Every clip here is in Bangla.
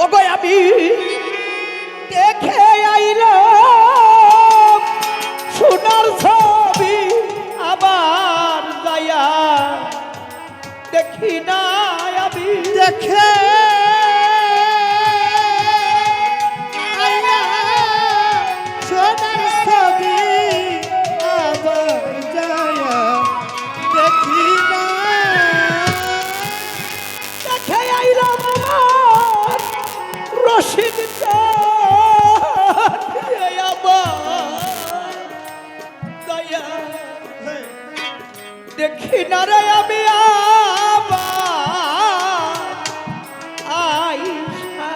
ওগো আমি দেখে আইলাম সোনার ছবি আবার যায়া দেখি না আমি দেখে সোনার ছবি আবার যায়া দেখি না দেখে আইলাম আমার রশিদ আবার যায়া দেখি না রে আমি আইসা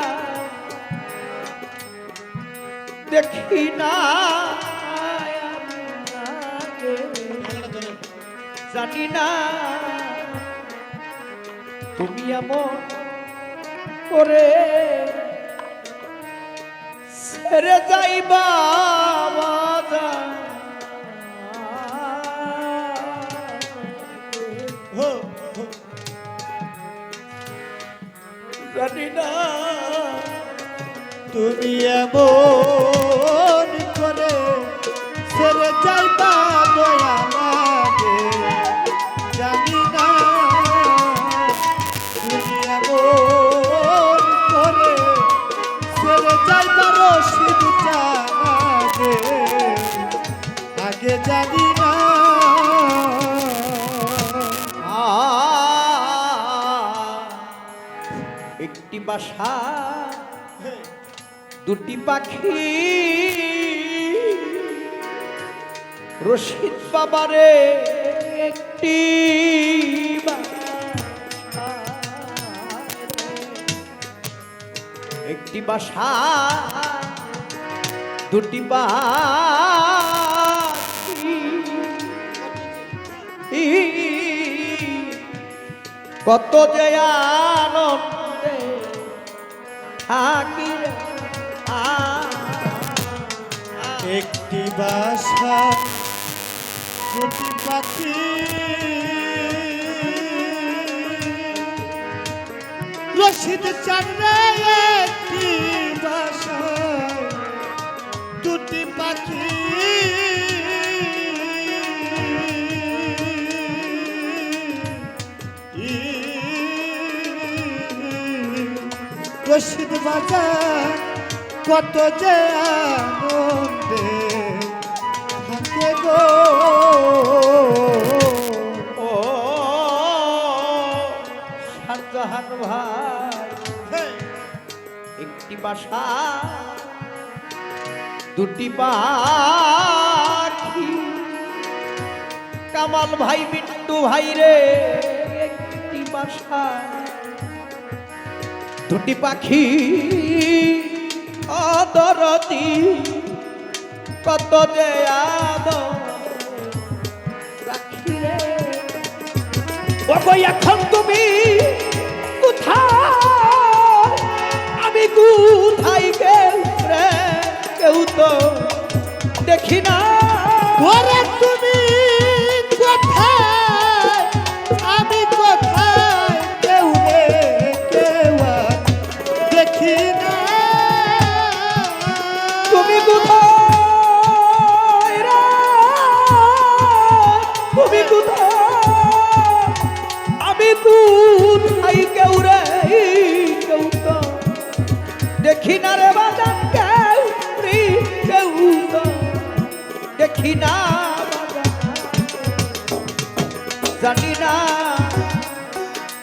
দেখি না জানি না তুমি এমন করে ছেড়ে যাইবা বাজার। জানি না তুমি এমন করে ছেড়ে যাইবা দয়া লাগে জানি না তুমি এমন করে ছেড়ে যাইবা রশিদ জানাগে আগে জানি না একটি বাসা দুটি পাখি রশিদ বাবারে একটি একটি বাসা দুটি পাখি কত যে আনন্দে থাকি রে একটি বাসা দুটি পাখি রশিদ চাঁদে একটি বাসা দুটি পাখি রশিদ বাজার কত যে আনন্দে থাকে গো ও শাহজাহান ভাই একটি বাসা দুটি পাখি কামাল ভাই মিন্টু ভাই রে একটি বাসা দুটি পাখি অদরতি কত যে আদর রাখি রে ওগো এখন তুমি কোথায় আমি কোথায় গেলে কেউ তো দেখি না ওরে তুমি কোথায় আমি কোথায় কেউ রে কেউ আর দেখি না তুমি কোথায় রে তুমি কোথায় আমি কোথায় কেউ রে কেউ তো দেখি না রে বাজান কেউ রে কেউ তো দেখি না বাজান জানি না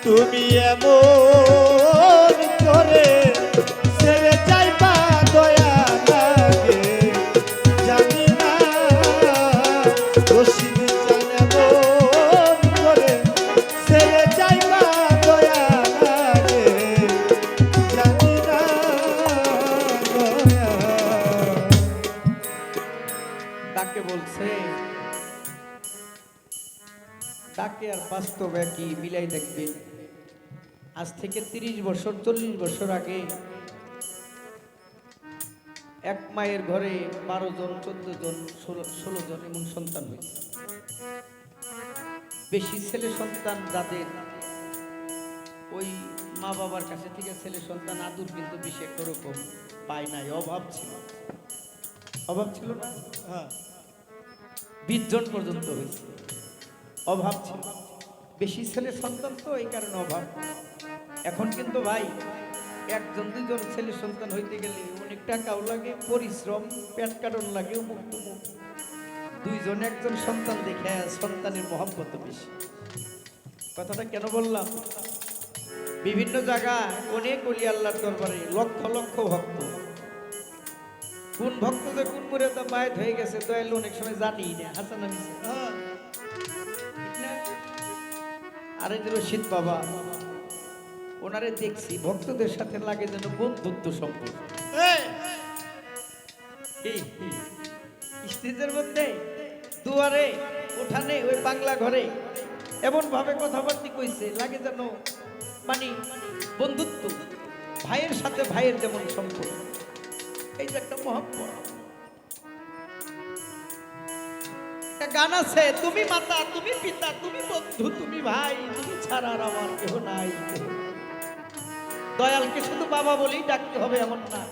তুমি এমন করে ছেড়ে যাইবা দয়া লাগে জানি না রশিদ চান এমন করে ছেড়ে যাইবা দয়া লাগে জানি না দয়া তাকে বলছে তাকে আর বাস্তবে কি মিলাই দেখবে আজ থেকে 30 বছর 40 বছর আগে এক মায়ের ঘরে 12 জন 14 জন 16 জন এমন সন্তান হয়েছে। বেশি ছেলে সন্তান যাদের ওই মা বাবার কাছে থেকে ছেলে সন্তান আদর কিন্তু বেশি একটা রকম পায় নাই, অভাব ছিল। অভাব ছিল না, হ্যাঁ 20 জন পর্যন্ত হয়েছে, অভাব ছিল। বেশি ছেলে সন্তান তো এই কারণে অভাব। এখন কিন্তু ভাই 1 জন 2 জন ছেলে সন্তান হইতে গেলে অনেক টাকাও লাগে, পরিশ্রম, পেট কাটন লাগে, মুখ তুমুক। 2 জন 1 জন সন্তান দেখে সন্তানের মহব্বত বেশি। কথাটা কেন বললাম? বিভিন্ন জায়গায় অনেক ওলি আল্লাহর দরবারে লক্ষ লক্ষ ভক্ত। কোন ভক্ত যে কোন মুরে তা বায়াত হয়ে গেছে দয়ালু অনেক সময় জানি না। হাসান আমি হ্যাঁ আর এই যে রশিদ বাবা, ওনারে দেখছি ভক্তদের সাথে লাগে যেন বন্ধুত্ব সম্পর্ক। এই স্টেজের মধ্যে, দুয়ারে, উঠানে, ওই বাংলা ঘরে এমন ভাবে কথাবার্তা কইছে লাগে যেন মানে বন্ধুত্ব, ভাইয়ের সাথে ভাইয়ের যেমন সম্পর্ক। এই যে একটা মহব্বত। একটা গান আছে, তুমি মাতা, তুমি পিতা, তুমি বন্ধু, তুমি ভাই, তুমি ছাড়া আর আমার কেহ নাই। দয়ালকে শুধু বাবা বলেই ডাকতে হবে এমন না,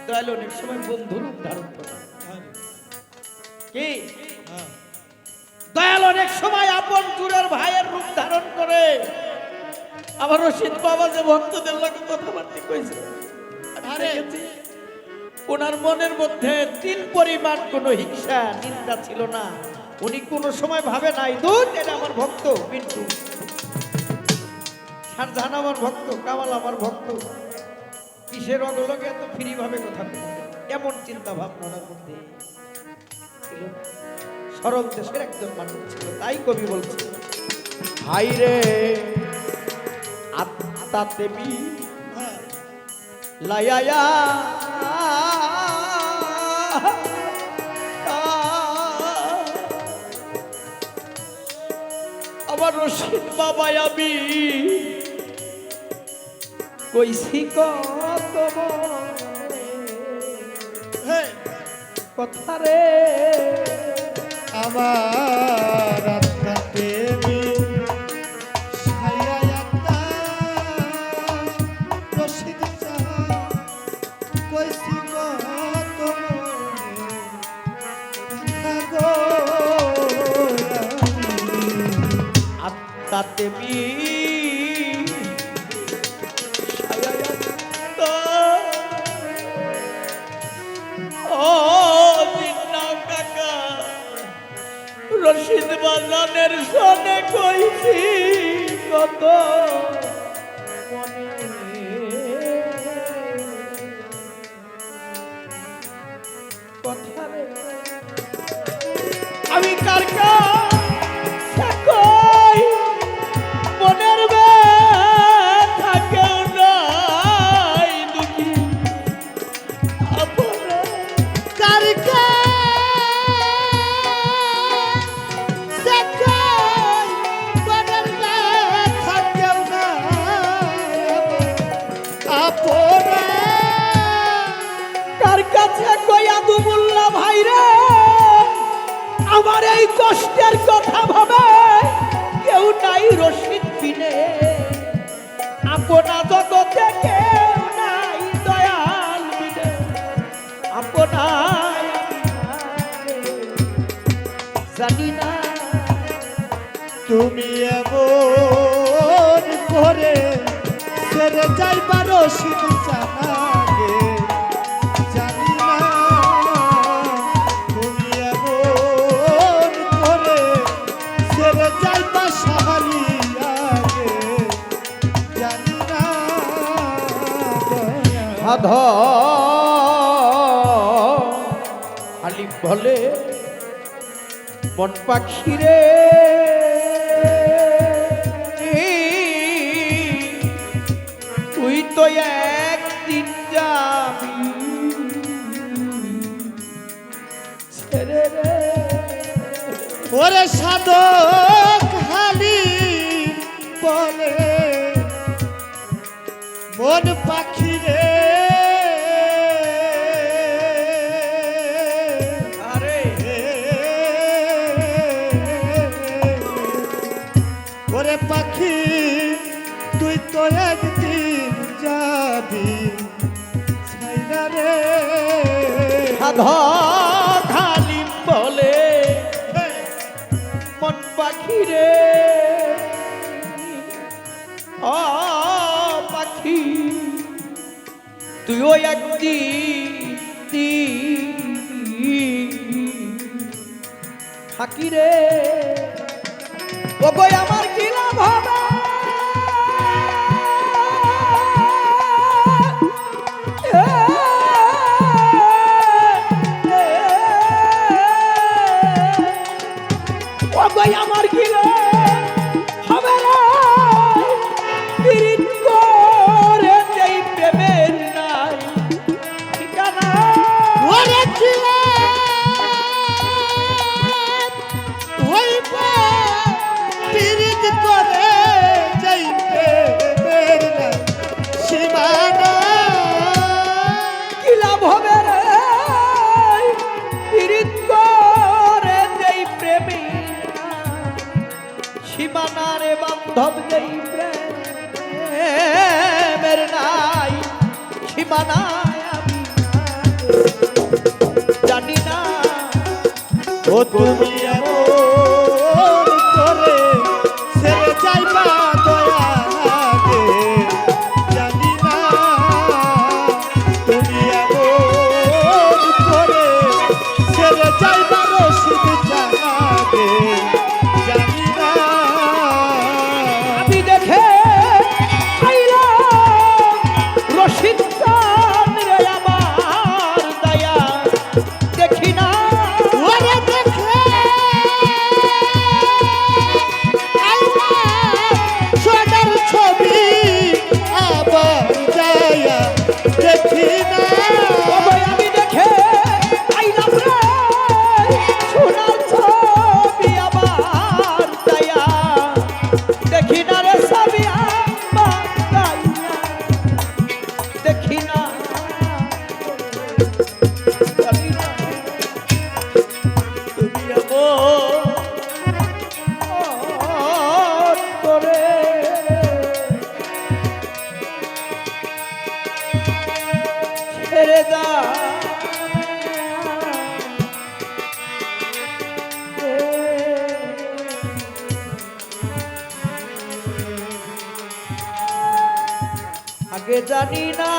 দয়াল অনেক সময় বন্ধুর রূপ ধারণ করে। কি দয়াল অনেক সময় আপন চুরের ভাইয়ের রূপ ধারণ করে। আবার রশিদ বাবা যে ভক্তদের লোকে কথাবার্তা কইছে, ওনার মনের মধ্যে তিল পরিমাণ কোনো হিংসা নিন্দা ছিল না। উনি কোনো সময় ভাবে নাই দুধ এটা আমার ভক্ত পিন্টু, শারজাহান আমার ভক্ত, কামাল আমার ভক্ত, কিসের অগলকে এত ফ্রি ভাবে কথা বলছে, এমন চিন্তা ভাবনা ওনার মধ্যে ছিল। সরল দেশের একজন মানুষ ছিল, তাই কবি বলছে, হাই রে আত্মা দেবী লায়া আমার রশিদ বাবা আমি কইছি কত কথা রে আমার আত্মা প্রেমী ছায়া আত্মা রশিদ চাহা কইছি কত কথা আত্মা দেবী রশিদ বাজানের সনে কইছি কত মনে কথা রে আমি কার কাছে কই মনের ব্যথা কেউ নাই দুঃখী আপনা কার কাছে কইয়া দুমুল্লা ভাই রে আমার এই কষ্টের কথা ভাবে কেউ নাই রশিদ বিনে, আপনা জগতে কেউ নাই দয়াল বিনে, আপনায় জানি না তুমি এমন করে ছেড়ে যাইবা রশিদ জানাগে জানি না, তুমি এমন করে ছেড়ে যাইবা সাহালিয়াগে জানি না সাধ আলিম বলে মন পাখি রে তুই তো একদিন যাবি ছেড়ে রে। ওরে সাধক হালি বলে মন পাখি রে আরে ওরে পাখি তুই তো তো একদিন যাবি ছাইরা রে সাধক হালিম বলে মন পাখি রে ও পাখি তুইও একদিন থাকি রে ও গো আমার কি লাভ হবে ও গো আমার কি লাভ হবে রে পীড়িত করে যেই প্রেমের নাই ঠিকানা ওরে ছিলা হইব পীড়িত করে যাইতে বেরনা সীমানা কি লাভ হবে রে পীড়িত করে যেই প্রেমী সীমানারে বান্ধব যেই প্রেমের নাই সীমানায় আমি জানি না ও তুমি এমন করে ছেড়ে যাইবা দয়া লাগে জানি না তুমি এমন করে ছেড়ে যাইবা রশিদ জানাবে জানি না আমি দেখে আইলাম রশিদ চাঁদ রে আমার দয়া দেখি না ওরে দেখে আইলা সোনার ছবি আবার যায়া দেখি না ওই আমি দেখে আইলাম রে সোনার ছবি আবার দয়া দেখি না রে ছবি আমার দয়া দেখি না জানি না তুমি এমন করে ছেড়ে দাও আগে জানি না